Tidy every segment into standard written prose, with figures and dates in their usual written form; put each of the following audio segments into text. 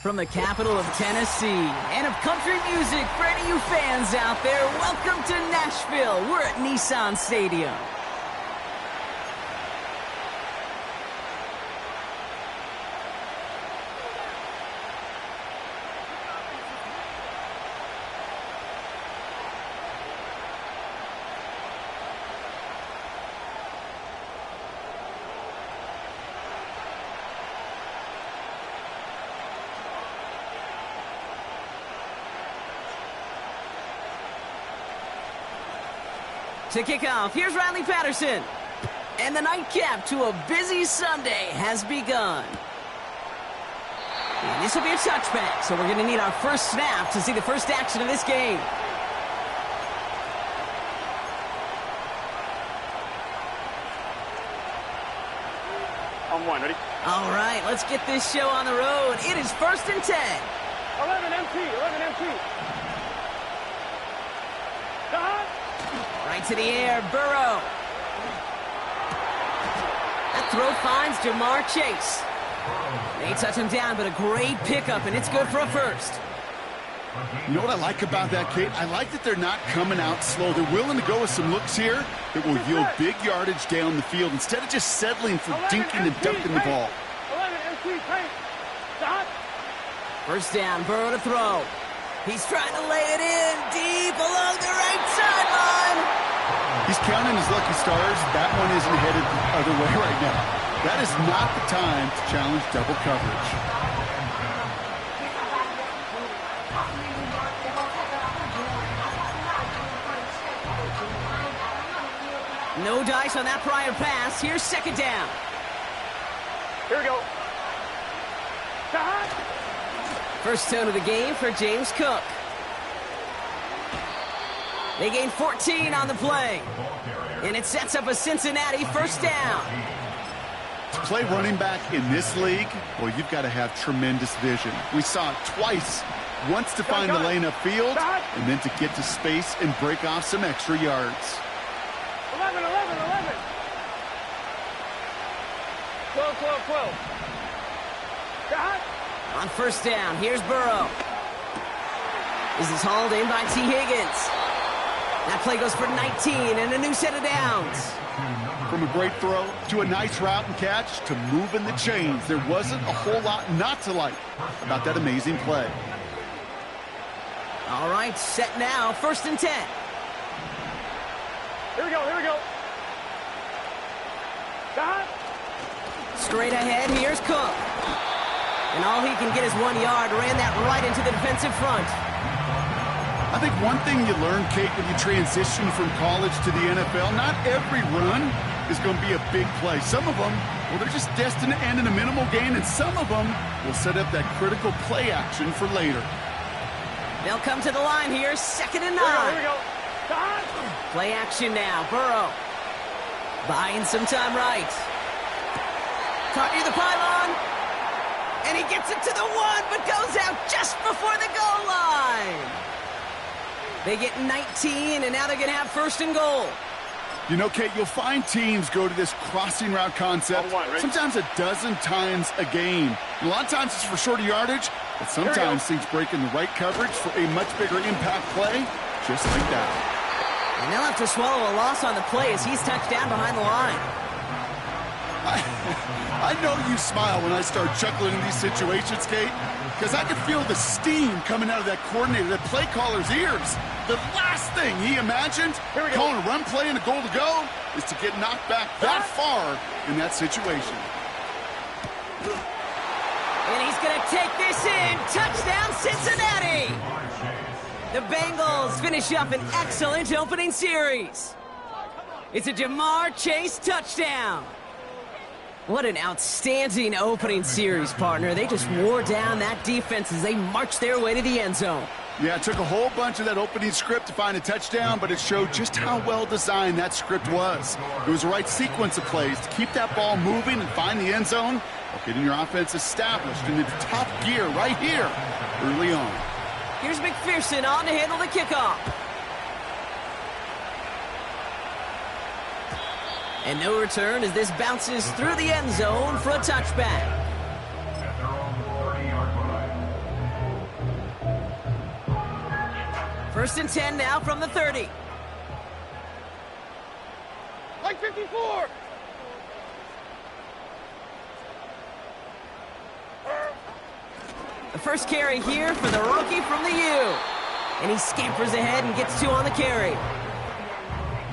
From the capital of Tennessee and of country music for any of you fans out there, welcome to Nashville. We're at Nissan Stadium. To kick off, here's Riley Patterson. And the nightcap to a busy Sunday has begun. And this will be a touchback, so we're going to need our first snap to see the first action of this game. On one, ready? All right, let's get this show on the road. It is 1st and 10. 11 MT. Right to the air, Burrow. That throw finds Jamar Chase. They touch him down, but a great pickup, and it's good for a first. You know what I like about that, Kate? I like that they're not coming out slow. They're willing to go with some looks here that will yield big yardage down the field instead of just settling for dinking and dunking the ball. 11 MT, tight. Stop. First down, Burrow to throw. He's trying to lay it in deep along the right sideline. He's counting his lucky stars. That one isn't headed the other way right now. That is not the time to challenge double coverage. No dice on that prior pass. Here's second down. Here we go. Stop. First tone of the game for James Cook. They gain 14 on the play. And it sets up a Cincinnati first down. To play running back in this league, well, you've got to have tremendous vision. We saw it twice. Once to find the lane upfield, and then to get to space and break off some extra yards. 11. 12. Stop. On first down, here's Burrow. This is hauled in by T. Higgins. That play goes for 19 and a new set of downs. From a great throw to a nice route and catch to moving the chains, there wasn't a whole lot not to like about that amazing play. All right, set now, 1st and 10. Here we go. Stop. Straight ahead, here's Cook. And all he can get is 1 yard. Ran that right into the defensive front. I think one thing you learn, Kate, when you transition from college to the NFL, not every run is going to be a big play. Some of them, well, they're just destined to end in a minimal gain, and some of them will set up that critical play action for later. They'll come to the line here, 2nd and 9. Here we go. Stop. Play action now, Burrow. Buying some time right. Caught near the pylon. And he gets it to the 1, but goes out just before the goal line. They get 19, and now they're going to have 1st and goal. You know, Kate, you'll find teams go to this crossing route concept sometimes a dozen times a game. And a lot of times it's for shorter yardage, but sometimes things break in the right coverage for a much bigger impact play, just like that. And they'll have to swallow a loss on the play as he's touched down behind the line. I know you smile when I start chuckling in these situations, Kate, because I can feel the steam coming out of that coordinator, that play caller's ears. The last thing he imagined, calling a run play and a goal to go, is to get knocked back that far in that situation. And he's going to take this in. Touchdown, Cincinnati! The Bengals finish up an excellent opening series. It's a Jamar Chase touchdown. What an outstanding opening series, partner. They just wore down that defense as they marched their way to the end zone. Yeah, it took a whole bunch of that opening script to find a touchdown, but it showed just how well designed that script was. It was the right sequence of plays to keep that ball moving and find the end zone while getting your offense established in its top gear right here early on. Here's McPherson on to handle the kickoff. And no return as this bounces through the end zone for a touchback. First and 10 now from the 30. Like 54. The first carry here for the rookie from the U. And he scampers ahead and gets 2 on the carry.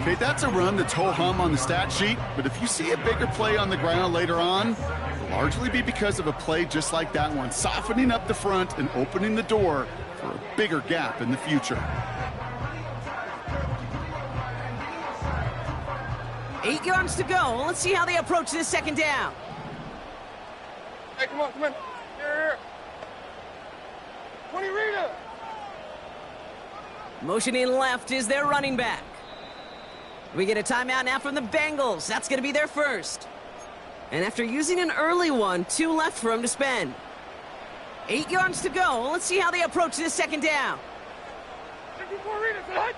Okay, that's a run that's ho-hum on the stat sheet, but if you see a bigger play on the ground later on, it'll largely be because of a play just like that one, softening up the front and opening the door for a bigger gap in the future. 8 yards to go. Let's see how they approach this second down. Hey, come on, come on. Here. 20 Rita. Motioning left is their running back. We get a timeout now from the Bengals. That's going to be their first. And after using an early one, 2 left for him to spend. 8 yards to go. Let's see how they approach this second down. 54 Rita, set.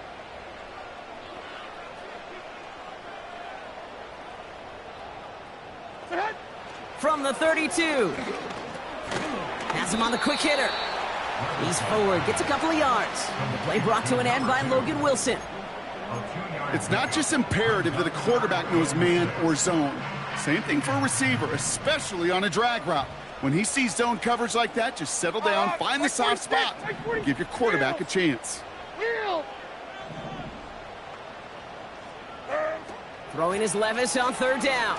Set. From the 32. Has him on the quick hitter. He's forward, gets a couple of yards. The play brought to an end by Logan Wilson. It's not just imperative that a quarterback knows man or zone. Same thing for a receiver, especially on a drag route. When he sees zone coverage like that, just settle down, find the soft spot, and give your quarterback a chance. Wheel. Throwing his Levis on third down.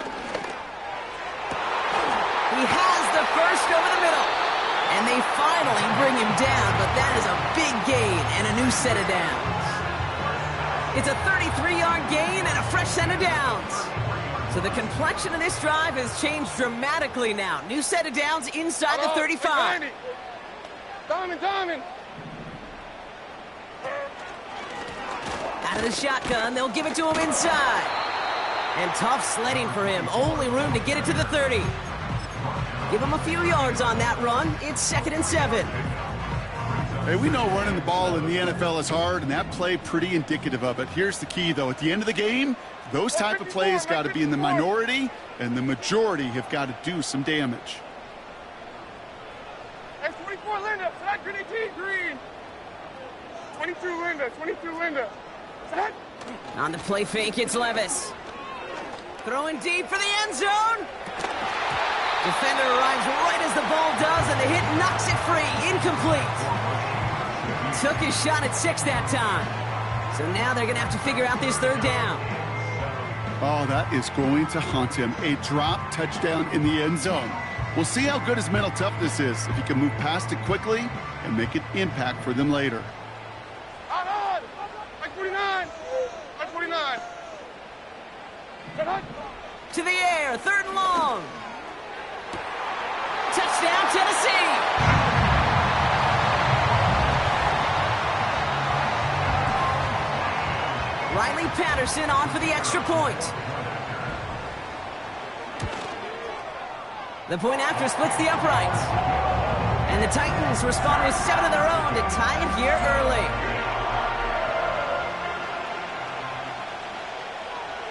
He has the first over the middle. And they finally bring him down, but that is a big gain and a new set of downs. It's a 33-yard gain and a fresh set of downs. So the complexion of this drive has changed dramatically now. New set of downs inside the 35. Diamond. Out of the shotgun, they'll give it to him inside. And tough sledding for him. Only room to get it to the 30. Give him a few yards on that run. It's 2nd and 7. Hey, we know running the ball in the NFL is hard, and that play pretty indicative of it. Here's the key, though. At the end of the game, those type of plays got to be in the minority, and the majority have got to do some damage. That's 24 Linda. Set. Green 18. Green. 22 Linda. Set. On the play fake, it's Levis. Throwing deep for the end zone. Defender arrives right as the ball does, and the hit knocks it free. Incomplete. Took his shot at 6 that time. So now they're going to have to figure out this third down. Oh, that is going to haunt him. A drop touchdown in the end zone. We'll see how good his mental toughness is, if he can move past it quickly and make an impact for them later. On. Like 49. Like 49. Set. To the air, 3rd and long. Touchdown, Tennessee. Riley Patterson on for the extra point. The point after splits the uprights. And the Titans respond with 7 of their own to tie it here early.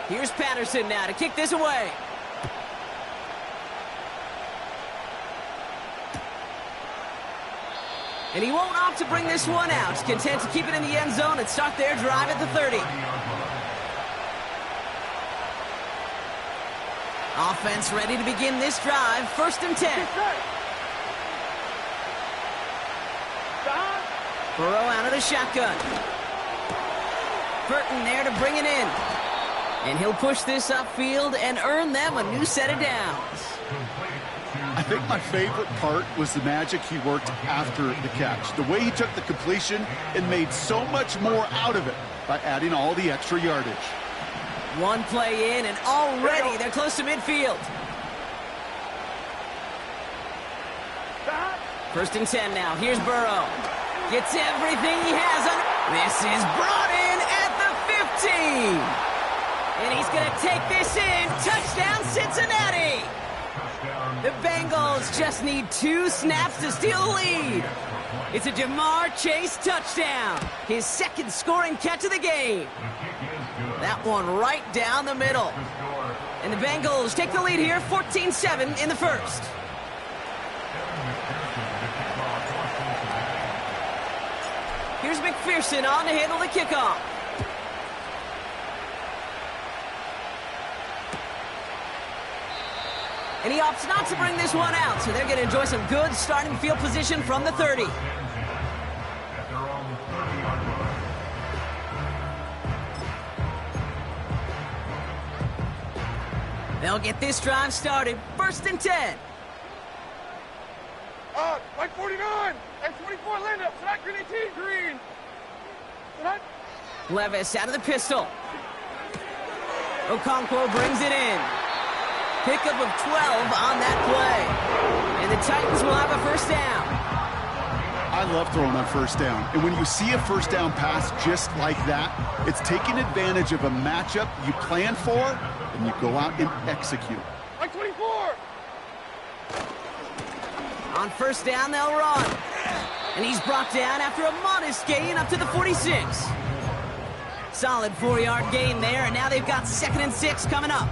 Here's Patterson now to kick this away. And he won't opt to bring this one out. Content to keep it in the end zone and start their drive at the 30. Offense ready to begin this drive. 1st and 10. Burrow out of the shotgun. Burton there to bring it in. And he'll push this upfield and earn them a new set of downs. I think my favorite part was the magic he worked after the catch. The way he took the completion and made so much more out of it by adding all the extra yardage. One play in, and already they're close to midfield. 1st and 10 now. Here's Burrow. Gets everything he has on. This is brought in at the 15. And he's going to take this in. Touchdown, Cincinnati. The Bengals just need 2 snaps to steal the lead. It's a Jamar Chase touchdown. His 2nd scoring catch of the game. That one right down the middle. And the Bengals take the lead here, 14-7 in the 1st. Here's McPherson on to handle the kickoff. And he opts not to bring this one out, so they're going to enjoy some good starting field position from the 30. They'll get this drive started. 1st and 10. Like 49 and 24 lineup. Select green 18, green. Select. Levis out of the pistol. Okonkwo brings it in. Pickup of 12 on that play. And the Titans will have a 1st down. I love throwing on 1st down. And when you see a 1st down pass just like that, it's taking advantage of a matchup you plan for, and you go out and execute. Like 24. On 1st down, they'll run. And he's brought down after a modest gain up to the 46. Solid 4-yard gain there, and now they've got 2nd and 6 coming up.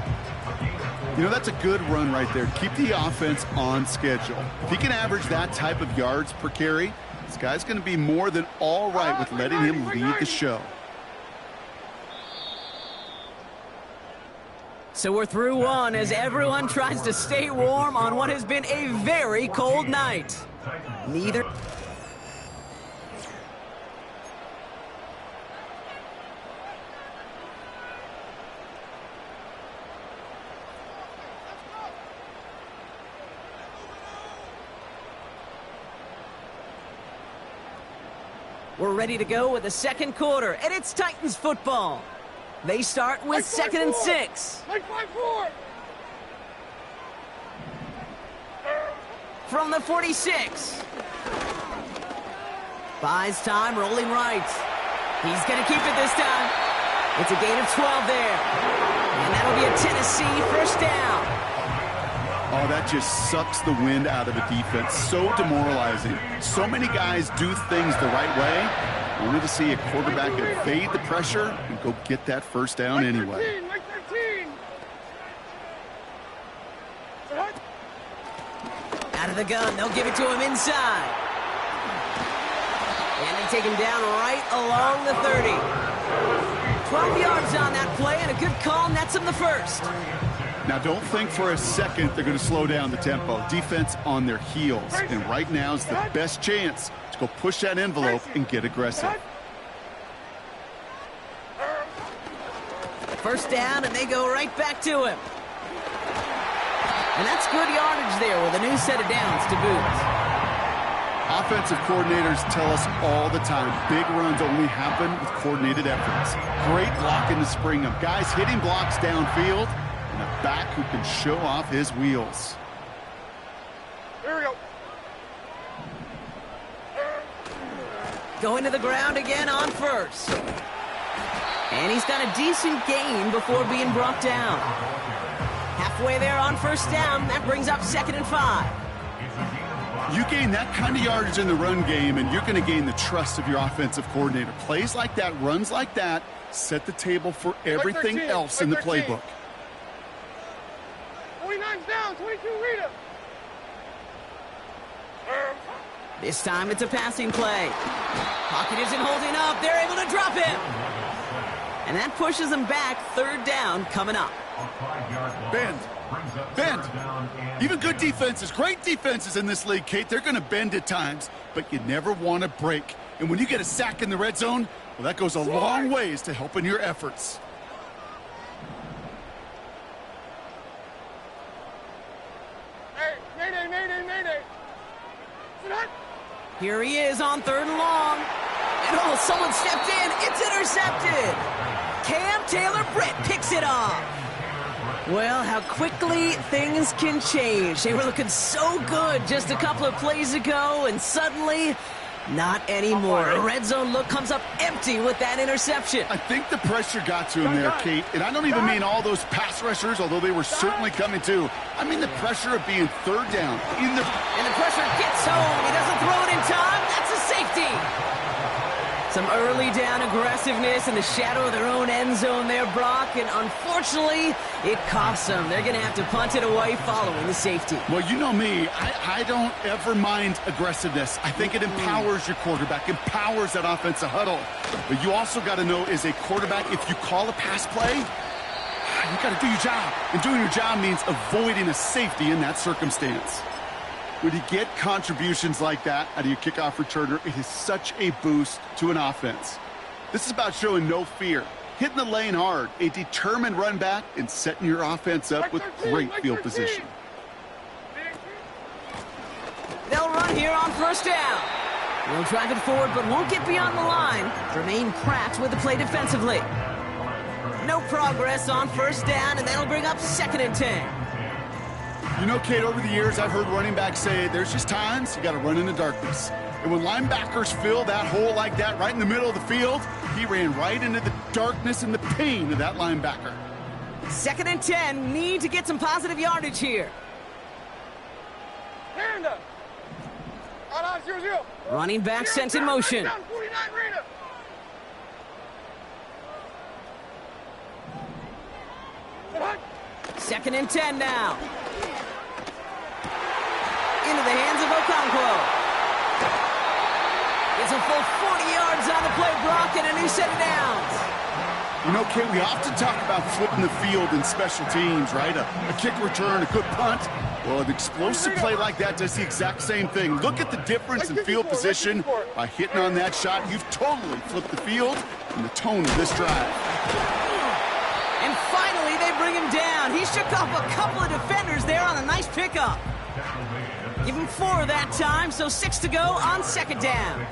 You know, that's a good run right there. Keep the offense on schedule. If he can average that type of yards per carry, this guy's going to be more than all right with letting him lead the show. So we're through one as everyone tries to stay warm on what has been a very cold night. Neither... We're ready to go with the 2nd quarter, and it's Titans football. They start with 2nd and 6. Like 5-4. From the 46. Buys time, rolling right. He's going to keep it this time. It's a gain of 12 there. And that'll be a Tennessee 1st down. Oh, that just sucks the wind out of a defense. So demoralizing. So many guys do things the right way, only to see a quarterback evade the pressure and go get that 1st down like anyway. 13, like 13. Select. Out of the gun, they'll give it to him inside. And they take him down right along the 30. 12 yards on that play, and a good call nets him the 1st. Now, don't think for a second they're going to slow down the tempo. Defense on their heels. And right now is the best chance to go push that envelope and get aggressive. 1st down, and they go right back to him. And that's good yardage there with a new set of downs to boot. Offensive coordinators tell us all the time, big runs only happen with coordinated efforts. Great blocking to spring them. Guys hitting blocks downfield, and a back who can show off his wheels. Here we go. Going to the ground again on 1st. And he's got a decent gain before being brought down. Halfway there on 1st down, that brings up 2nd and 5. You gain that kind of yardage in the run game, and you're going to gain the trust of your offensive coordinator. Plays like that, runs like that, set the table for everything else in the playbook. 49's down, 22, read him. This time it's a passing play. Pocket isn't holding up. They're able to drop him. And that pushes them back. 3rd down coming up. Bend. Bend. Even good defenses, great defenses in this league, Kate, they're going to bend at times, but you never want to break. And when you get a sack in the red zone, well, that goes a long ways to helping your efforts. Hey, mayday, mayday, mayday. Here he is on 3rd and long. And oh, someone stepped in. It's intercepted. Cam Taylor-Britt picks it off. Well, how quickly things can change. They were looking so good just a couple of plays ago, and suddenly, not anymore. A red zone look comes up empty with that interception. I think the pressure got to him there, Kate, and I don't even mean all those pass rushers, although they were certainly coming too. I mean the pressure of being 3rd down. And the pressure gets home. He doesn't throw it in time. That's a safety. Some early down aggressiveness in the shadow of their own end zone there, Brock, and unfortunately, it costs them. They're going to have to punt it away following the safety. Well, you know me, I don't ever mind aggressiveness. I think it empowers your quarterback, empowers that offensive huddle. But you also got to know, as a quarterback, if you call a pass play, you got to do your job. And doing your job means avoiding a safety in that circumstance. When you get contributions like that out of your kickoff returner, it is such a boost to an offense. This is about showing no fear, hitting the lane hard, a determined run back, and setting your offense up with great field position. They'll run here on first down. They'll drive it forward, but won't get beyond the line. Remain cracked with the play defensively. No progress on first down, and that'll bring up 2nd and 10. You know, Kate, over the years, I've heard running backs say there's just times you got to run in the darkness. And when linebackers fill that hole like that right in the middle of the field, he ran right into the darkness and the pain of that linebacker. 2nd and 10, need to get some positive yardage here. Running back sent in motion. Second and 10 now. Into the hands of Okonkwo. It's a full 40 yards on the play, Brock, and a new set of downs. You know, Kate, we often talk about flipping the field in special teams, right? A kick return, a good punt. Well, an explosive play like that does the exact same thing. Look at the difference in field position. By hitting on that shot, you've totally flipped the field and the tone of this drive. And finally, they bring him down. He shook off a couple of defenders there on a nice pickup. Give him 4 that time, so 6 to go on 2nd down.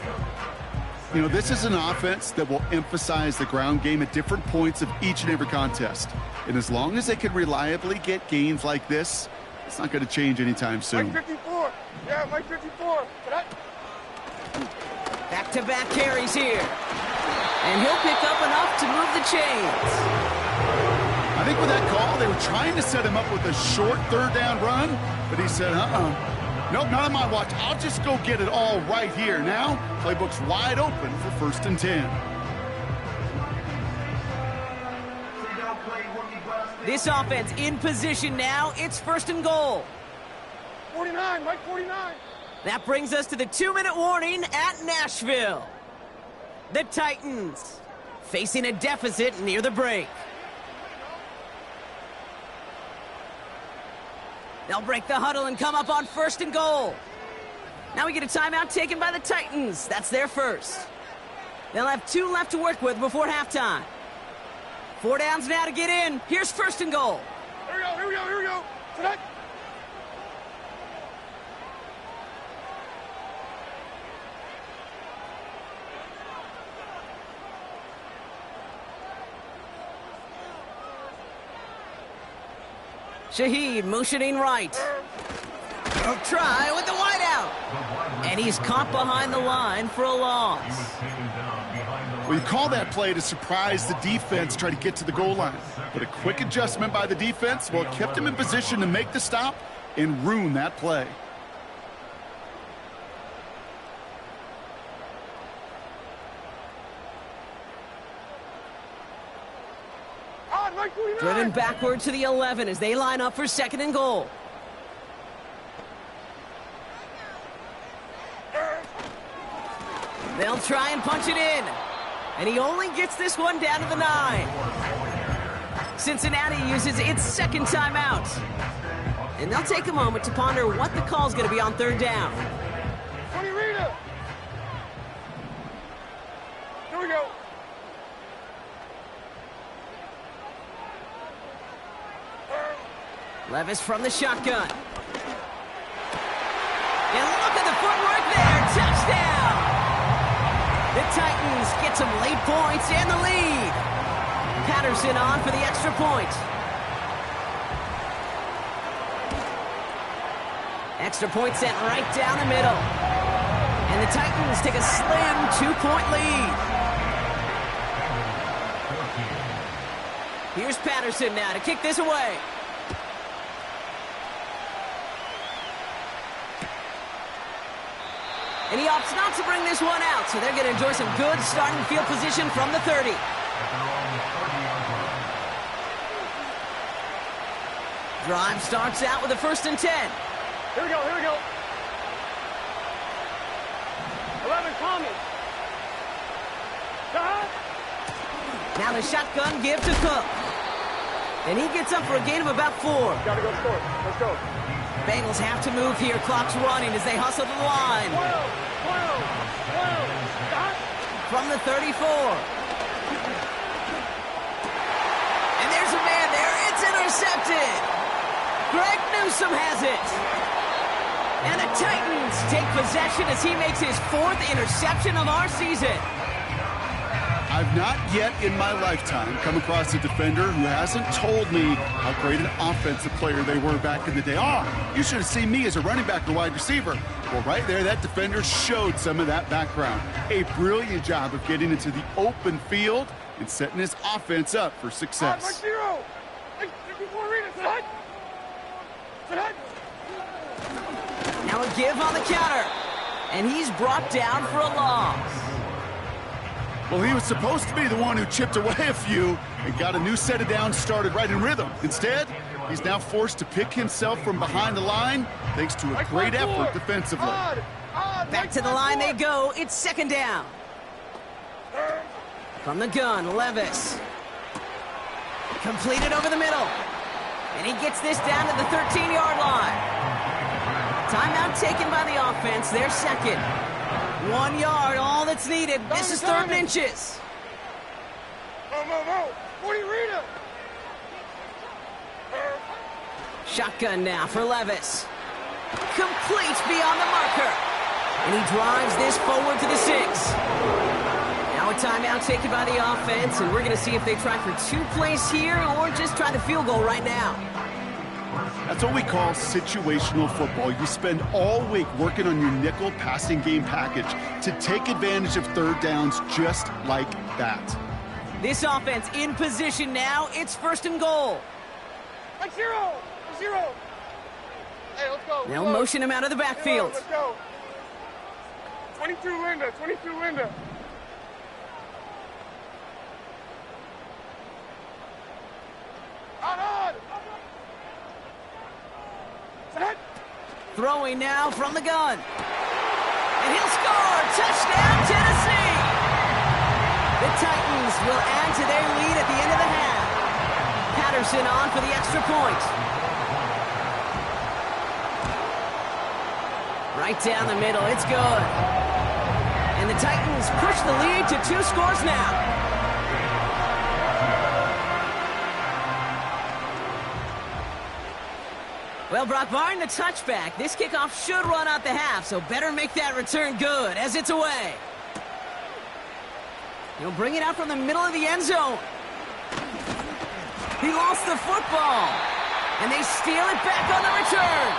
You know, this is an offense that will emphasize the ground game at different points of each and every contest. And as long as they can reliably get gains like this, it's not going to change anytime soon. Mike 54. Yeah, Mike 54. Back-to-back carries here. And he'll pick up enough to move the chains. I think with that call, they were trying to set him up with a short 3rd down run, but he said, nope, not on my watch. I'll just go get it all right here. Now, playbook's wide open for 1st and 10. This offense in position now. It's 1st and goal. 49, Mike 49. That brings us to the 2-minute warning at Nashville. The Titans facing a deficit near the break. They'll break the huddle and come up on 1st and goal. Now we get a timeout taken by the Titans. That's their first. They'll have 2 left to work with before halftime. 4 downs now to get in. Here's 1st and goal. Here we go. Tonight. Shaheed motioning right. He'll try with the wideout. And he's caught behind the line for a loss. Well, you call that play to surprise the defense, try to get to the goal line. But a quick adjustment by the defense, well, it kept him in position to make the stop and ruin that play. Driven backward to the 11 as they line up for 2nd and goal. They'll try and punch it in. And he only gets this one down to the 9. Cincinnati uses its 2nd timeout. And they'll take a moment to ponder what the call's going to be on 3rd down. Here we go. Levis from the shotgun. And look at the footwork there. Touchdown! The Titans get some late points and the lead. Patterson on for the extra point. Extra point sent right down the middle. And the Titans take a slim 2-point lead. Here's Patterson now to kick this away. And he opts not to bring this one out, so they're going to enjoy some good starting field position from the 30. Drive starts out with a 1st and 10. Here we go, here we go. 11, Tommy. Now the shotgun give to Cook. And he gets up for a gain of about 4. Gotta go score. Let's go. Bengals have to move here. Clock's running as they hustle to the line. 12. From the 34. And there's a man there. It's intercepted. Greg Newsome has it. And the Titans take possession as he makes his 4th interception of our season. I've not yet in my lifetime come across a defender who hasn't told me how great an offensive player they were back in the day. Oh, you should have seen me as a running back or wide receiver. Well, right there, that defender showed some of that background. A brilliant job of getting into the open field and setting his offense up for success. Mike 0. Before Arena, sit hut. Now a give on the counter. And he's brought down for a loss. Well, he was supposed to be the one who chipped away a few and got a new set of downs started right in rhythm. Instead, he's now forced to pick himself from behind the line thanks to a great effort defensively. Back to the line they go. It's 2nd down. From the gun, Levis. Completed over the middle. And he gets this down to the 13-yard line. Timeout taken by the offense. They're 2nd. 1 yard, all that's needed. This is 3rd and inches. Mo. 40 Rita. Shotgun now for Levis. Complete beyond the marker. And he drives this forward to the 6. Now a timeout taken by the offense, and we're going to see if they try for 2 plays here or just try the field goal right now. That's what we call situational football. You spend all week working on your nickel passing game package to take advantage of 3rd downs just like that. This offense in position now. It's 1st and goal. Mike 0. Hey, let's go. They'll motion him out of the backfield. Let's go. 22 Linda. On. Throwing now from the gun. And he'll score! Touchdown, Tennessee! The Titans will add to their lead at the end of the half. Patterson on for the extra point. Right down the middle, it's good. And the Titans push the lead to 2 scores now. Well, Brock, barring the touchback, this kickoff should run out the half, so better make that return good as it's away. He'll bring it out from the middle of the end zone. He lost the football, and they steal it back on the return.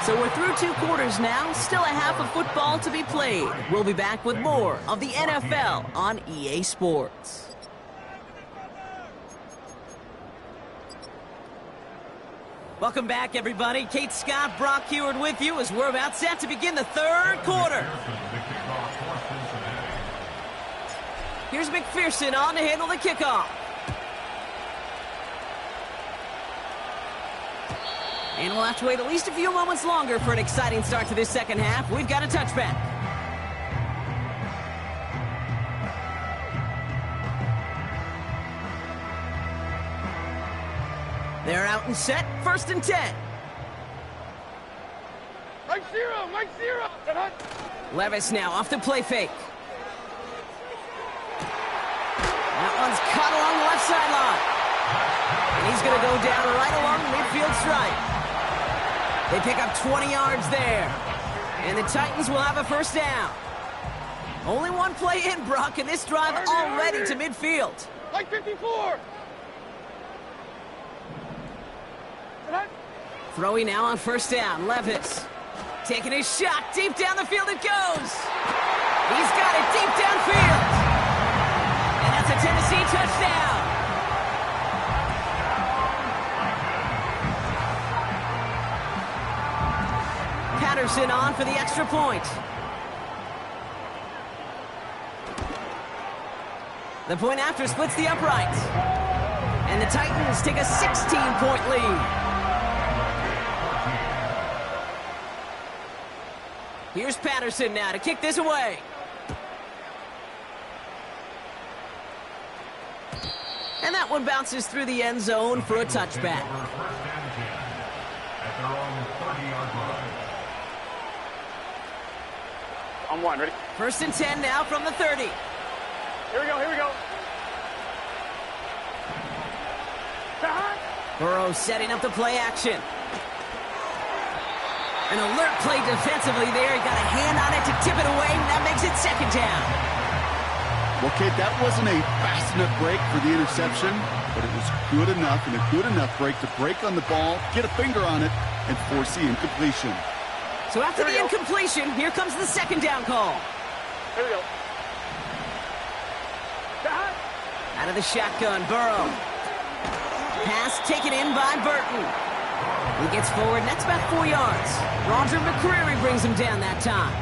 So we're through 2 quarters now, still a half of football to be played. We'll be back with more of the NFL on EA Sports. Welcome back, everybody. Kate Scott, Brock Heward with you as we're about set to begin the 3rd quarter. Here's McPherson on to handle the kickoff. And we'll have to wait at least a few moments longer for an exciting start to this 2nd half. We've got a touchback. They're out and set, 1st and 10. Mike 0. Levis now off the play fake. That one's caught along the left sideline. And he's going to go down right along the midfield stripe. They pick up 20 yards there. And the Titans will have a 1st down. Only 1 play in, Brock, and this drive already to midfield. Mike 54. Throwing now on 1st down, Levis. Taking his shot, deep down the field it goes. He's got it deep downfield. And that's a Tennessee touchdown. Patterson on for the extra point. The point after splits the uprights. And the Titans take a 16-point lead. Here's Patterson now to kick this away. And that one bounces through the end zone for a touchback. On one, ready? 1st and 10 now from the 30. Here we go, here we go. Burrow setting up the play action. An alert play defensively there. He got a hand on it to tip it away, and that makes it 2nd down. Well, Kate, that wasn't a fast enough break for the interception, but it was good enough and a good enough break to break on the ball, get a finger on it, and force the incompletion. So after the incompletion, here comes the 2nd down call. Here we go. Out of the shotgun, Burrow. Pass taken in by Burton. He gets forward, and that's about 4 yards. Roger McCreary brings him down that time.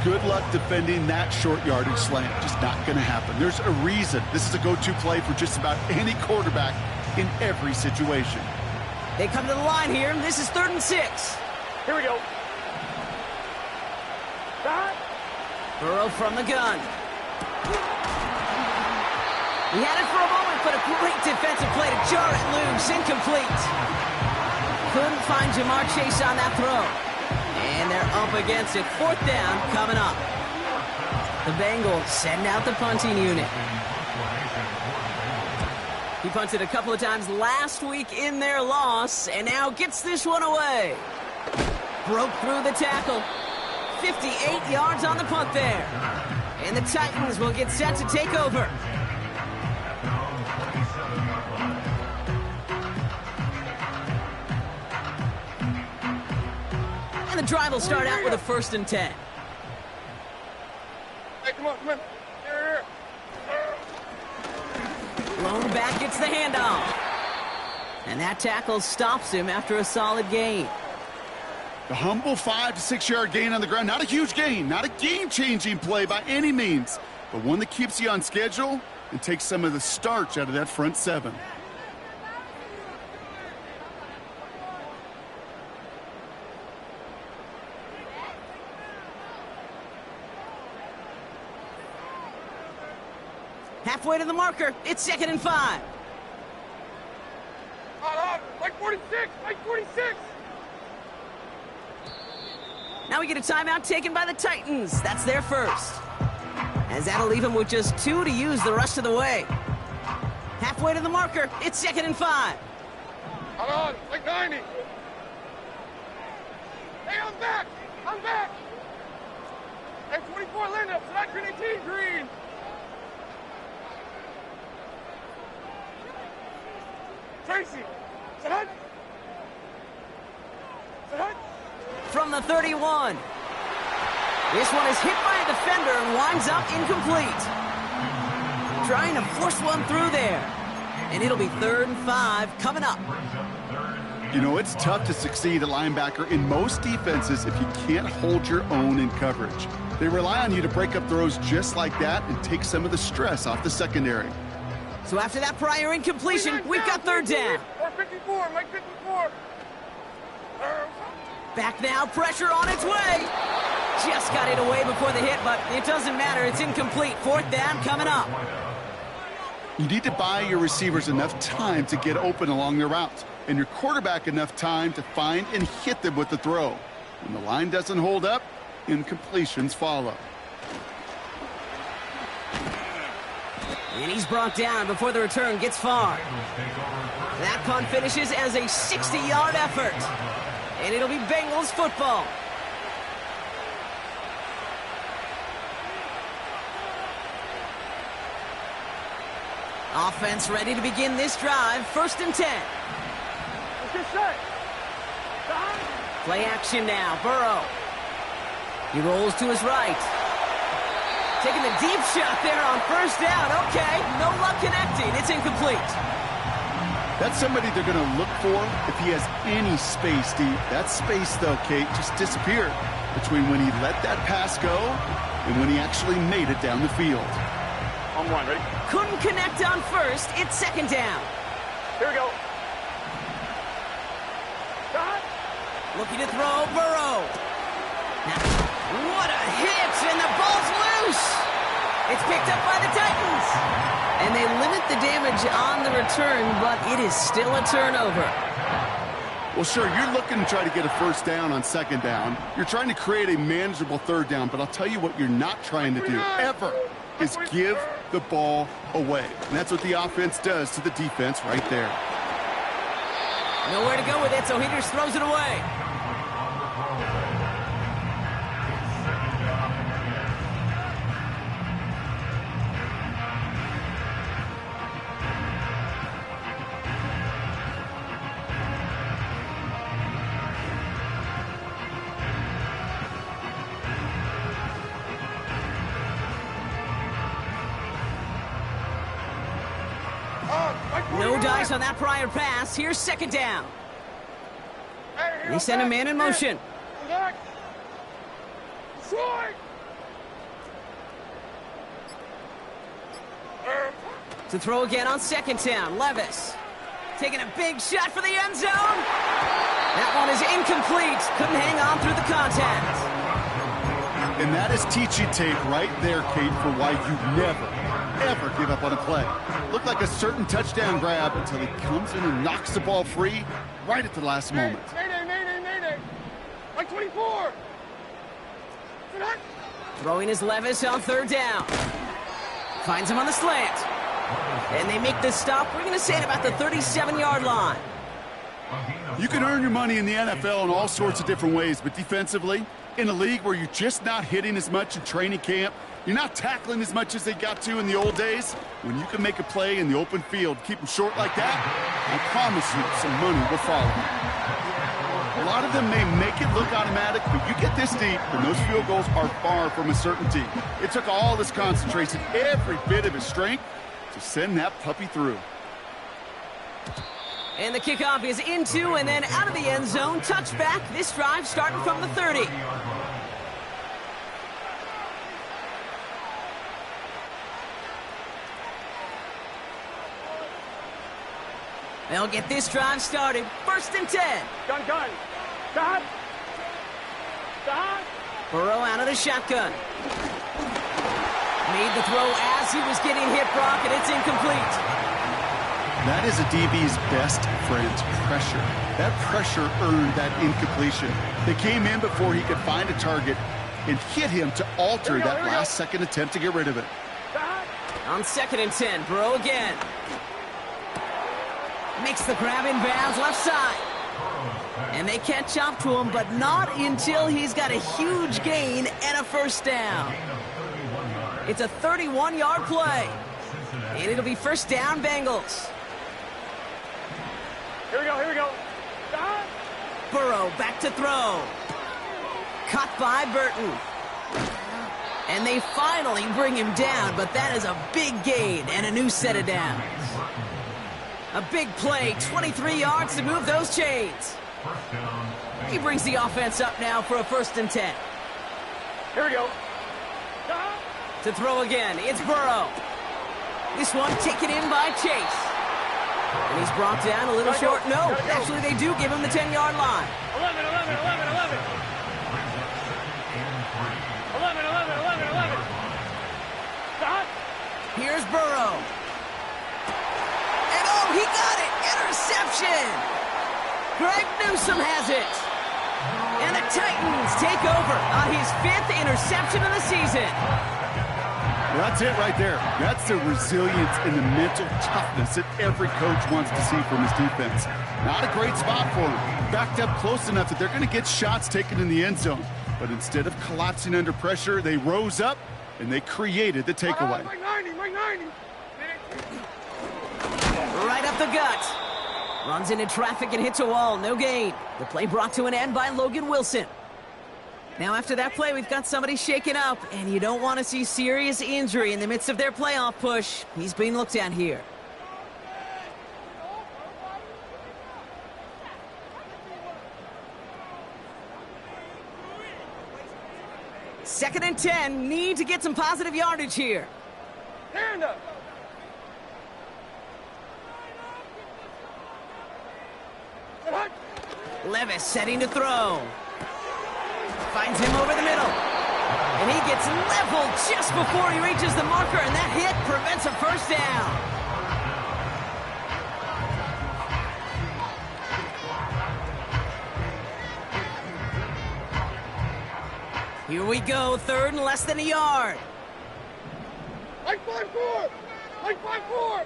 Good luck defending that short yardage slant. Just not going to happen. There's a reason this is a go-to play for just about any quarterback in every situation. They come to the line here, and this is 3rd and 6. Here we go. Burrow from the gun. He had it for a moment, but a great defensive play to jar it loose. Incomplete. Couldn't find Jamar Chase on that throw. And they're up against it. 4th down coming up. The Bengals send out the punting unit. He punted a couple of times last week in their loss, and now gets this one away. Broke through the tackle. 58 yards on the punt there. And the Titans will get set to take over. And the drive will start out with a 1st and 10. Hey, come on, come on. Here. Blown back gets the handoff. And that tackle stops him after a solid gain. The humble 5 to 6 yard gain on the ground. Not a huge gain, not a game-changing play by any means, but one that keeps you on schedule and takes some of the starch out of that front 7. Halfway to the marker. It's 2nd and 5. Like 46, like 46. Now we get a timeout taken by the Titans. That's their first. As that'll leave them with just 2 to use the rest of the way. Halfway to the marker. It's 2nd and 5. Hold on, like 90. Hey, I'm back. I'm back. Hey, 24 Linda, select green 18, green. Tracy, set. From the 31. This one is hit by a defender and winds up incomplete. Trying to force one through there. And it'll be 3rd and 5 coming up. You know, it's tough to succeed at linebacker in most defenses if you can't hold your own in coverage. They rely on you to break up throws just like that and take some of the stress off the secondary. So after that prior incompletion, we've got 3rd down. Or 54, Mike 54. Back now, pressure on its way. Just got it away before the hit, but it doesn't matter. It's incomplete. 4th down coming up. You need to buy your receivers enough time to get open along their routes, and your quarterback enough time to find and hit them with the throw. When the line doesn't hold up, incompletions follow. And he's brought down before the return gets far. That punt finishes as a 60-yard effort. And it'll be Bengals football. Offense ready to begin this drive. 1st and 10. Let's get set. Play action now. Burrow. He rolls to his right. Taking the deep shot there on 1st down. Okay, no luck connecting. It's incomplete. That's somebody they're going to look for if he has any space deep. That space, though, Kate, just disappeared between when he let that pass go and when he actually made it down the field. On one, ready? Couldn't connect on first. It's second down. Here we go. Cut. Looking to throw, Burrow. Now, what a hit, and the ball's loose. It's picked up by the Titans. And they limit the damage on the return, but it is still a turnover. Well, sure, you're looking to try to get a first down on second down. You're trying to create a manageable third down, but I'll tell you what you're not trying to do, ever, is give the ball away. And that's what the offense does to the defense right there. Nowhere to go with it, so he just throws it away. No dice on that prior pass. Here's second down. They send a man in motion. To throw again on second down. Levis taking a big shot for the end zone. That one is incomplete. Couldn't hang on through the contact. And that is teaching tape right there, Kate, for why you never, ever give up on a play. Looked like a certain touchdown grab until he comes in and knocks the ball free right at the last moment. Mayday. Like 24. Throwing his Levis on third down. Finds him on the slant. And they make this stop. We're going to say at about the 37-yard line. You can earn your money in the NFL in all sorts of different ways, but defensively, in a league where you're just not hitting as much in training camp, you're not tackling as much as they got to in the old days, when you can make a play in the open field, keep them short like that, I promise you some money will follow. A lot of them may make it look automatic, but you get this deep, and those field goals are far from a certainty. It took all this concentration, every bit of his strength, to send that puppy through. And the kickoff is into and then out of the end zone. Touchback. This drive starting from the 30. They'll get this drive started. First and 10. Gun. Burrow out of the shotgun. Made the throw as he was getting hit, Brock, and it's incomplete. That is a DB's best friend, pressure. That pressure earned that incompletion. They came in before he could find a target and hit him to alter that last-second attempt to get rid of it. On second and 10, Burrow again. Makes the grab in bounds left side. And they catch up to him, but not until he's got a huge gain and a first down. It's a 31-yard play. And it'll be first down, Bengals. Here we go. Burrow back to throw. Caught by Burton. And they finally bring him down, but that is a big gain and a new set of downs. A big play, 23 yards to move those chains. He brings the offense up now for a first and 10. Here we go. To throw again, it's Burrow. This one taken in by Chase. And he's brought down a little short. No, actually they do give him the 10-yard line. 11. Stop. Here's Burrow. And oh, he got it! Interception! Greg Newsome has it. And the Titans take over on his 5th interception of the season. Well, that's it right there. That's the resilience and the mental toughness that every coach wants to see from his defense. Not a great spot for him. Backed up close enough that they're going to get shots taken in the end zone. But instead of collapsing under pressure, they rose up and they created the takeaway. Mike 90. Right up the gut. Runs into traffic and hits a wall. No gain. The play brought to an end by Logan Wilson. Now, after that play, we've got somebody shaken up, and you don't want to see serious injury in the midst of their playoff push. He's being looked at here. Second and 10, need to get some positive yardage here. Stand up. Levis setting to throw. Finds him over the middle. And he gets leveled just before he reaches the marker, and that hit prevents a first down. Here we go, third and less than a yard. Like 5-4! Like 5-4!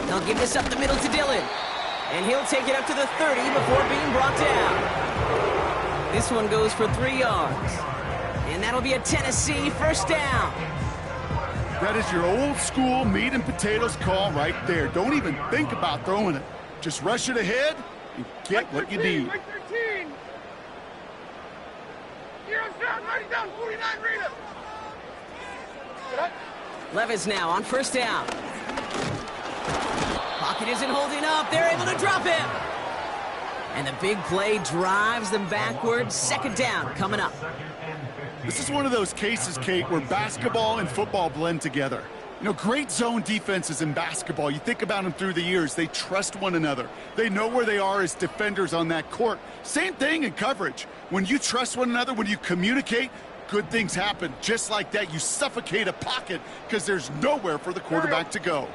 They'll give this up the middle to Dillon. And he'll take it up to the 30 before being brought down. This one goes for 3 yards. And that'll be a Tennessee first down. That is your old school meat and potatoes call right there. Don't even think about throwing it. Just rush it ahead and get what you need. Like 13! Heroes down, writing down 49 Rita! Levis now on first down. Pocket isn't holding up. They're able to drop him. And the big play drives them backwards. Second down coming up. This is one of those cases, Kate, where basketball and football blend together. You know, great zone defenses in basketball. You think about them through the years. They trust one another. They know where they are as defenders on that court. Same thing in coverage. When you trust one another, when you communicate, good things happen. Just like that, you suffocate a pocket because there's nowhere for the quarterback to go.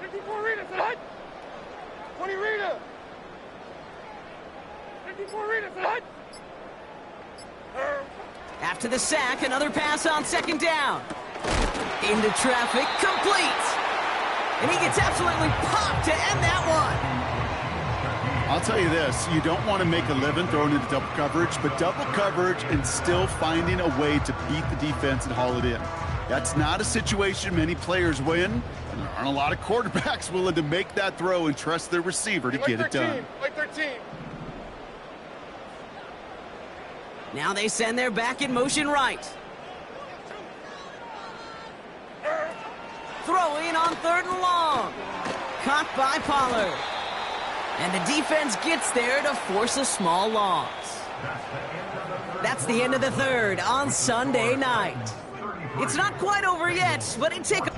54 Rita, set hut! 20 Rita! 54 Rita, set hut! After the sack, another pass on second down. Into traffic, complete. And he gets absolutely popped to end that one. I'll tell you this, you don't want to make a living throwing into double coverage, but double coverage and still finding a way to beat the defense and haul it in. That's not a situation many players win, and there aren't a lot of quarterbacks willing to make that throw and trust their receiver to get it done. Like 13. Now they send their back in motion right. Throwing on third and long. Caught by Pollard. And the defense gets there to force a small loss. That's the end of the third on Sunday night. It's not quite over yet, but it takes...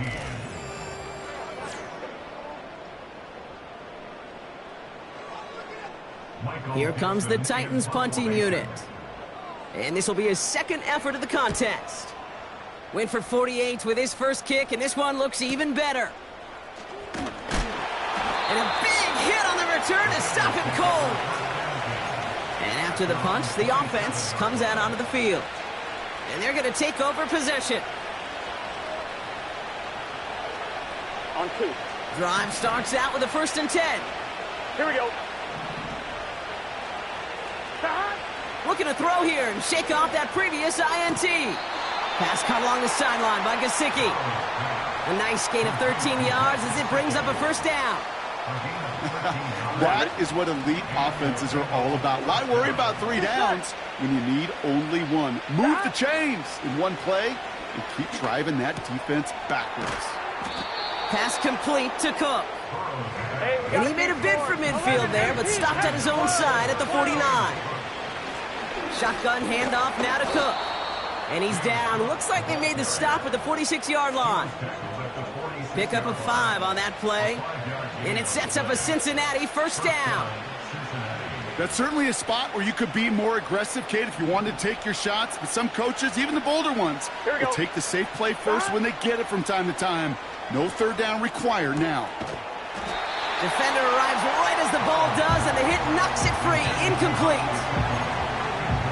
Here comes the Titans punting unit. And this will be his second effort of the contest. Went for 48 with his first kick, and this one looks even better. And a big hit on the return to stop him cold. And after the punch, the offense comes out onto the field. And they're going to take over possession. On 2. Drive starts out with a 1st and 10. Here we go. Looking to throw here and shake off that previous INT. Pass caught along the sideline by Gesicki. A nice gain of 13 yards as it brings up a first down. That is what elite offenses are all about. Why worry about 3 downs when you need only 1? Move the chains in one play and keep driving that defense backwards. Pass complete to Cook. And he made a bid for midfield there, but stopped at his own side at the 49. Shotgun handoff now to Cook. And he's down. Looks like they made the stop at the 46-yard line. Pick up a 5 on that play. And it sets up a Cincinnati first down. That's certainly a spot where you could be more aggressive, Kate, if you wanted to take your shots. But some coaches, even the bolder ones, will take the safe play first when they get it from time to time. No third down required now. Defender arrives right as the ball does, and the hit knocks it free. Incomplete.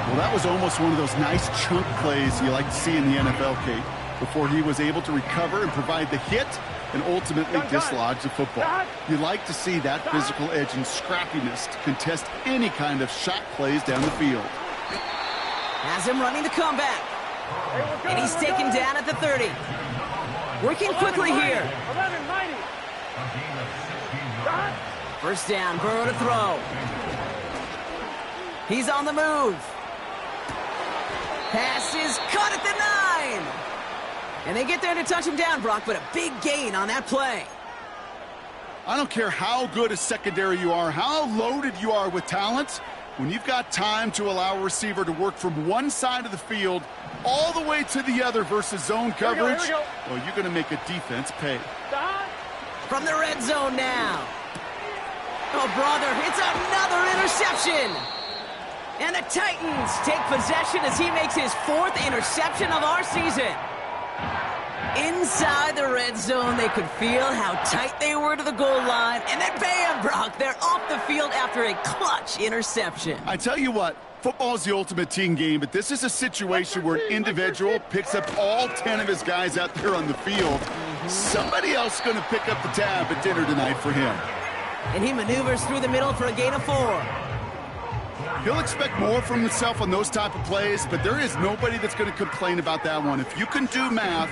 Well, that was almost one of those nice chunk plays you like to see in the NFL, Kate, before he was able to recover and provide the hit and ultimately dislodge the football. You like to see that physical edge and scrappiness to contest any kind of shot plays down the field. Has him running the comeback. And he's taken down at the 30. Working quickly here. 11-90. First down, Burrow to throw. He's on the move. Pass is caught at the 9. And they get there to touch him down, Brock, but a big gain on that play. I don't care how good a secondary you are, how loaded you are with talent. When you've got time to allow a receiver to work from one side of the field all the way to the other versus zone coverage, well, you're going to make a defense pay. From the red zone now. Oh, brother, it's another interception. And the Titans take possession as he makes his 4th interception of our season. Inside the red zone, they could feel how tight they were to the goal line. And then bam, Brock, they're off the field after a clutch interception. I tell you what, football is the ultimate team game, but this is a situation where an individual picks up all 10 of his guys out there on the field. Somebody else is going to pick up the tab at dinner tonight for him. And he maneuvers through the middle for a gain of 4. He'll expect more from himself on those type of plays, but there is nobody that's going to complain about that one. If you can do math,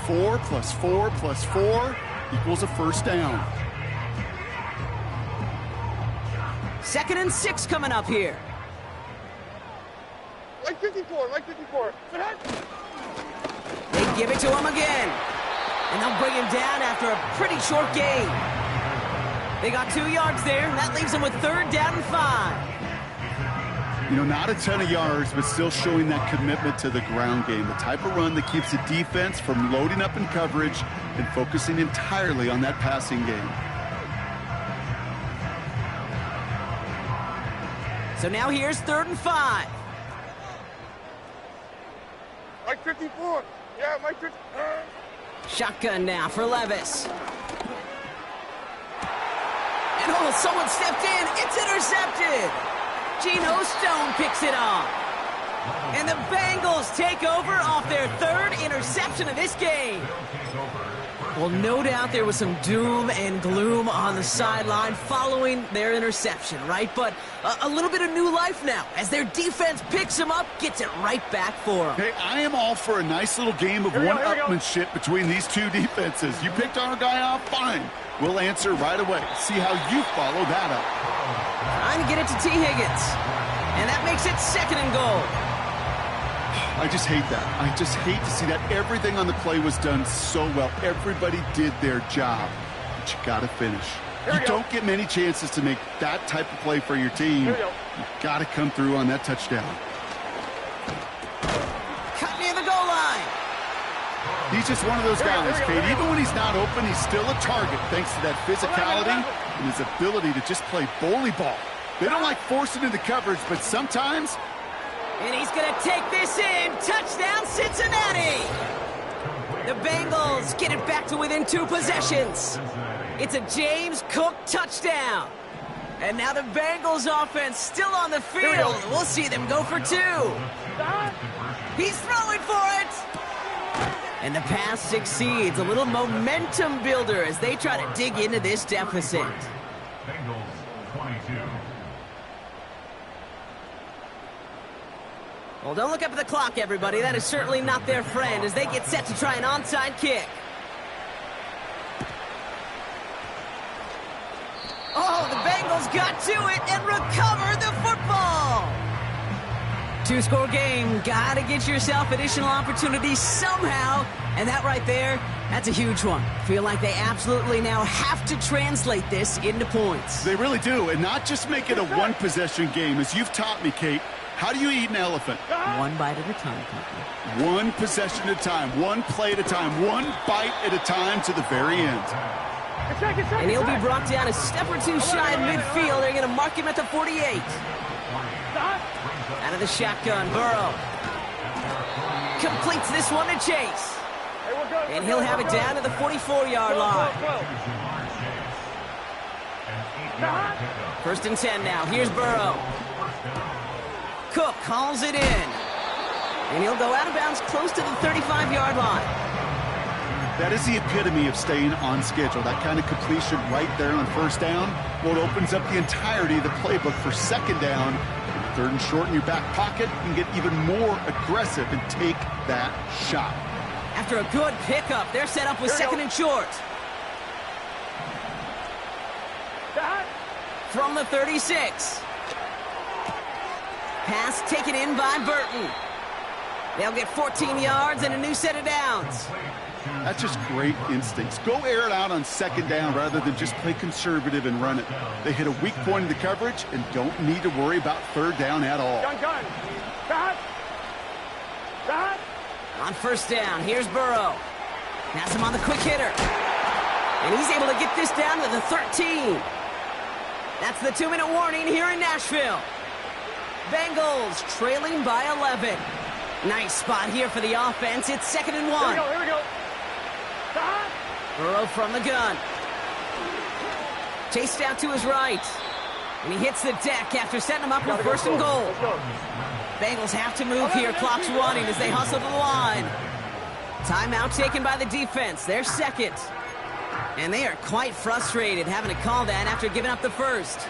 4 + 4 + 4 equals a first down. 2nd and 6 coming up here. Like 54, like 54. They give it to him again. And they'll bring him down after a pretty short gain. They got 2 yards there, and that leaves them with 3rd down and 5. You know, not a ton of yards, but still showing that commitment to the ground game. The type of run that keeps the defense from loading up in coverage and focusing entirely on that passing game. So now here's 3rd and 5. Like 54. Yeah, like 50. Shotgun now for Levis. And oh, someone stepped in. It's intercepted. Geno Stone picks it off. And the Bengals take over off their 3rd interception of this game. Well, no doubt there was some doom and gloom on the sideline following their interception, right? But a little bit of new life now as their defense picks them up, gets it right back for them. Hey, I am all for a nice little game of one-upmanship between these two defenses. You picked our guy off, fine. We'll answer right away. See how you follow that up. Trying to get it to T. Higgins. And that makes it 2nd and goal. I just hate that. I just hate to see that. Everything on the play was done so well. Everybody did their job. But you got to finish. You don't get many chances to make that type of play for your team. You got to come through on that touchdown. Cut near the goal line. He's just one of those guys, Kate. Even when he's not open, he's still a target thanks to that physicality and his ability to just play bully ball. They don't like forcing into coverage, but sometimes... And he's going to take this in. Touchdown, Cincinnati! The Bengals get it back to within 2 possessions. It's a James Cook touchdown. And now the Bengals offense still on the field. We'll see them go for 2. He's throwing for it. And the pass succeeds. A little momentum builder as they try to dig into this deficit. Bengals 22. Well, don't look up at the clock, everybody. That is certainly not their friend as they get set to try an onside kick. Oh, the Bengals got to it and recovered the football. 2-score game. Got to get yourself additional opportunities somehow. And that right there, that's a huge one. Feel like they absolutely now have to translate this into points. They really do, and not just make it a one-possession game. As you've taught me, Kate, how do you eat an elephant? One bite at a time, Papa. One possession at a time, one play at a time, one bite at a time to the very end. And he'll be brought down a step or 2 shy of midfield. They're going to mark him at the 48. Out of the shotgun, Burrow completes this one to Chase. And he'll have it down to the 44-yard line. 1st and 10 now. Here's Burrow. Cook calls it in. And he'll go out of bounds close to the 35-yard line. That is the epitome of staying on schedule. That kind of completion right there on 1st down. Well, it opens up the entirety of the playbook for 2nd down. 3rd and short in your back pocket. You can get even more aggressive and take that shot. After a good pickup, they're set up with 2nd and short. From the 36. Pass taken in by Burton. They'll get 14 yards and a new set of downs. That's just great instincts. Go air it out on second down rather than just play conservative and run it. They hit a weak point in the coverage and don't need to worry about third down at all. Gun. Got. On first down, here's Burrow. Pass him on the quick hitter. And he's able to get this down to the 13. That's the 2-minute warning here in Nashville. Bengals trailing by 11. Nice spot here for the offense. It's 2nd and 1. Here we go. Burrow from the gun. Chased out to his right. And he hits the deck after setting him up with first and goal. Let's go. Bengals have to move here. Clock's running as they hustle to the line. Timeout taken by the defense. They're second. And they are quite frustrated having to call that after giving up the first.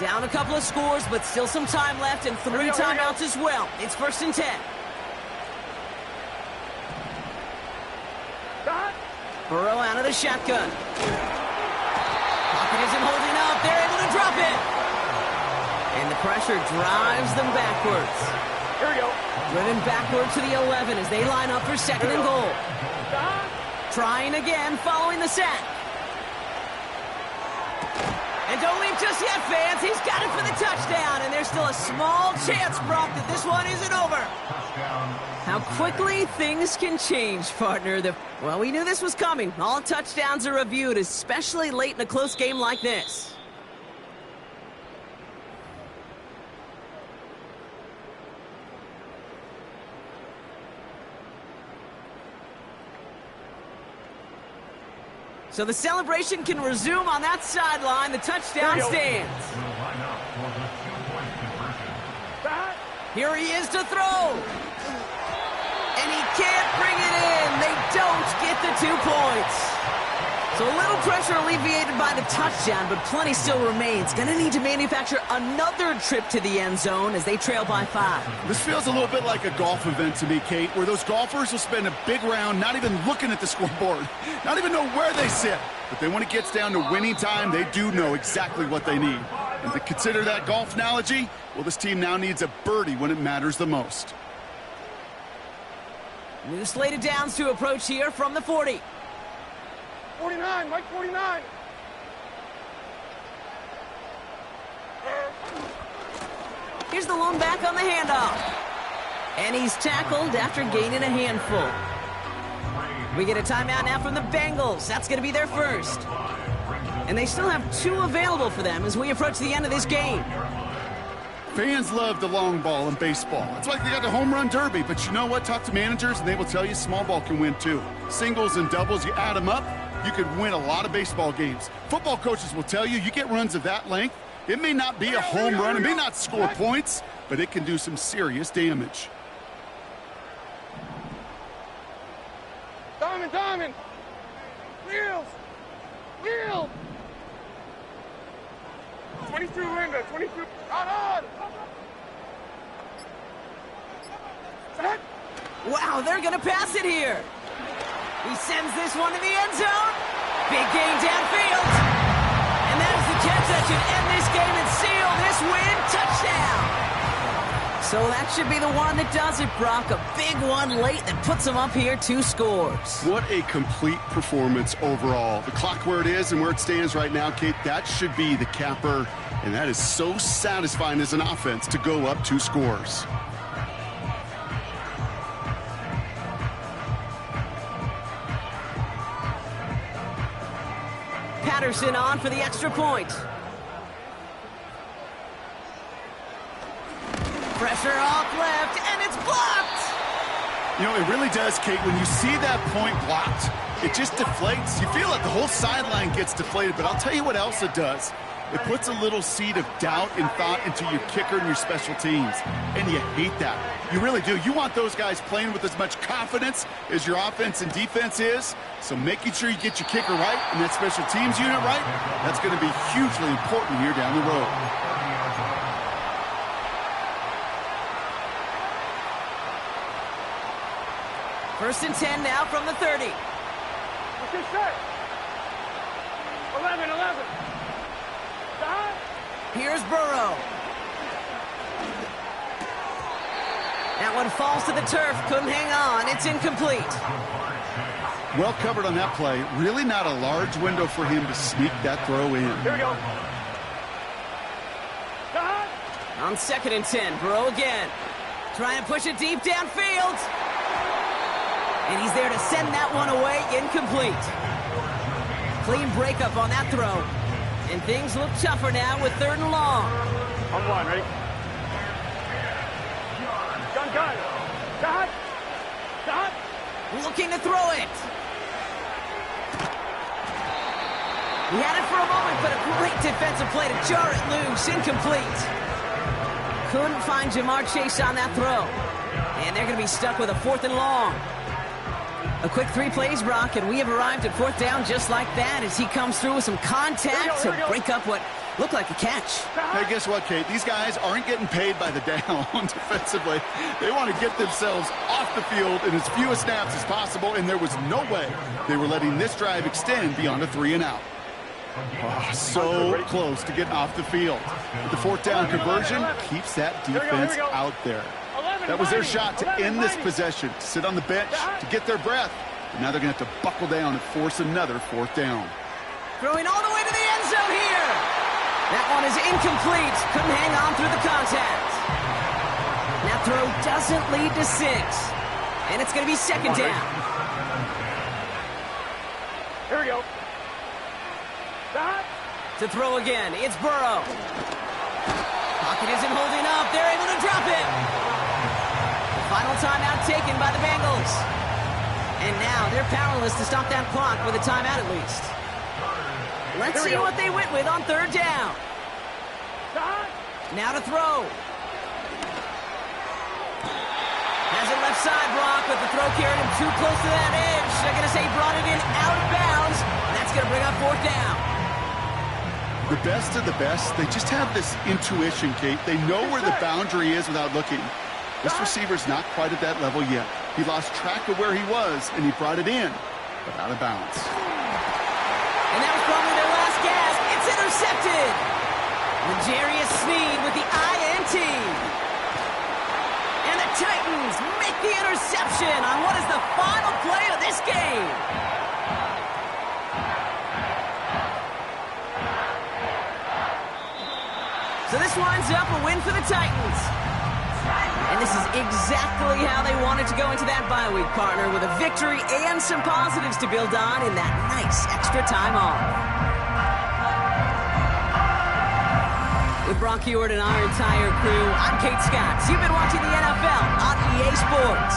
Down a couple of scores, but still some time left and 3 timeouts as well. It's 1st and 10. Burrow out of the shotgun. Pocket isn't holding up. They're able to drop it. And the pressure drives them backwards. Here we go. Driven backward to the 11 as they line up for 2nd and goal. Trying again following the sack. And don't leave just yet, fans. He's got it for the touchdown. And there's still a small chance, Brock, that this one isn't over. How quickly things can change, partner. Well, we knew this was coming. All touchdowns are reviewed, especially late in a close game like this. So the celebration can resume on that sideline. The touchdown stands. Here he is to throw. And he can't bring it in. They don't get the 2 points. So a little pressure alleviated by the touchdown, but plenty still remains. Going to need to manufacture another trip to the end zone as they trail by 5. This feels a little bit like a golf event to me, Kate, where those golfers will spend a big round not even looking at the scoreboard, not even know where they sit. But then when it gets down to winning time, they do know exactly what they need. And to consider that golf analogy, well, this team now needs a birdie when it matters the most. New slate of downs to approach here from the 40. 49, Mike 49. Here's the lone back on the handoff. And he's tackled after gaining a handful. We get a timeout now from the Bengals. That's going to be their first. And they still have 2 available for them as we approach the end of this game. Fans love the long ball in baseball. It's like they got the home run derby, but you know what? Talk to managers, and they will tell you small ball can win too. Singles and doubles, you add them up, you could win a lot of baseball games. Football coaches will tell you get runs of that length. It may not be a home run, it may not score points, but it can do some serious damage. Diamond. Wheels. 22, Linda. 22. On. Set. Wow, they're going to pass it here. He sends this one to the end zone. Big gain downfield. And that is the catch that should end this game and seal this win. Touchdown. So that should be the one that does it, Brock. A big one late that puts them up here 2 scores. What a complete performance overall. The clock where it is and where it stands right now, Kate, that should be the capper. And that is so satisfying as an offense to go up 2 scores. Patterson on for the extra point. Pressure off left, and it's blocked! You know, it really does, Kate. When you see that point blocked, it just deflates. You feel like the whole sideline gets deflated, but I'll tell you what else it does. It puts a little seed of doubt and thought into your kicker and your special teams, and you hate that. You really do. You want those guys playing with as much confidence as your offense and defense is, so making sure you get your kicker right and that special teams unit right, that's going to be hugely important here down the road. First and 10 now from the 30. What's this set? 11. Here's Burrow. That one falls to the turf. Couldn't hang on. It's incomplete. Well covered on that play. Really not a large window for him to sneak that throw in. Here we go. On 2nd and 10, Burrow again. Trying to push it deep downfield. And he's there to send that one away. Incomplete. Clean breakup on that throw. And things look tougher now with 3rd and long. On one, ready? Gun. Dot. Looking to throw it. He had it for a moment, but a great defensive play to jar it loose. Incomplete. Couldn't find Jamar Chase on that throw. And they're going to be stuck with a 4th and long. A quick 3 plays, Brock, and we have arrived at 4th down just like that as he comes through with some contact to break up what looked like a catch. Hey, guess what, Kate? These guys aren't getting paid by the down defensively. They want to get themselves off the field in as few snaps as possible, and there was no way they were letting this drive extend beyond a 3 and out. Oh, so close to getting off the field. But the 4th down conversion keeps that defense out there. That was their shot to end this possession, to sit on the bench, to get their breath. And now they're going to have to buckle down and force another 4th down. Throwing all the way to the end zone here. That one is incomplete. Couldn't hang on through the contact. That throw doesn't lead to 6. And it's going to be 2nd down. Here we go. To throw again, it's Burrow. Pocket isn't holding up. They're able to drop it. The final timeout taken by the Bengals. And now they're powerless to stop that clock with a timeout at least. Let's see what they went with on 3rd down. Now to throw. Has it left side, Brock, but the throw carried him too close to that edge. They're going to say he brought it in out of bounds. And that's going to bring up 4th down. The best of the best, they just have this intuition, Kate. They know where the boundary is without looking. This receiver's not quite at that level yet. He lost track of where he was, and he brought it in, but out of bounds. And that was probably their last gasp. It's intercepted. L'Jarius Sneed with the INT. And the Titans make the interception on what is the final play of this game. So this winds up a win for the Titans. And this is exactly how they wanted to go into that bye week, partner, with a victory and some positives to build on in that nice extra time off. With Brock Heward and our entire crew, I'm Kate Scott. You've been watching the NFL on EA Sports.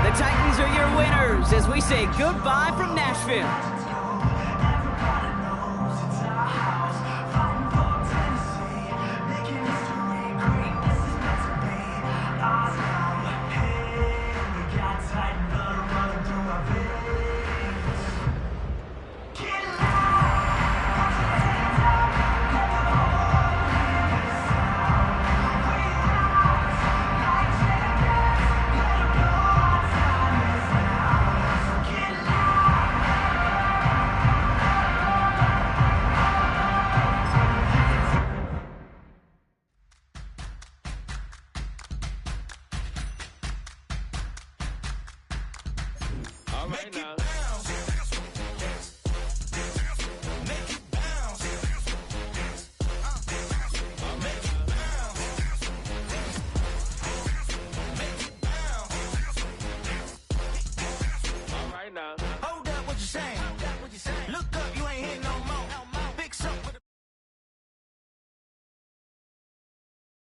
The Titans are your winners as we say goodbye from Nashville.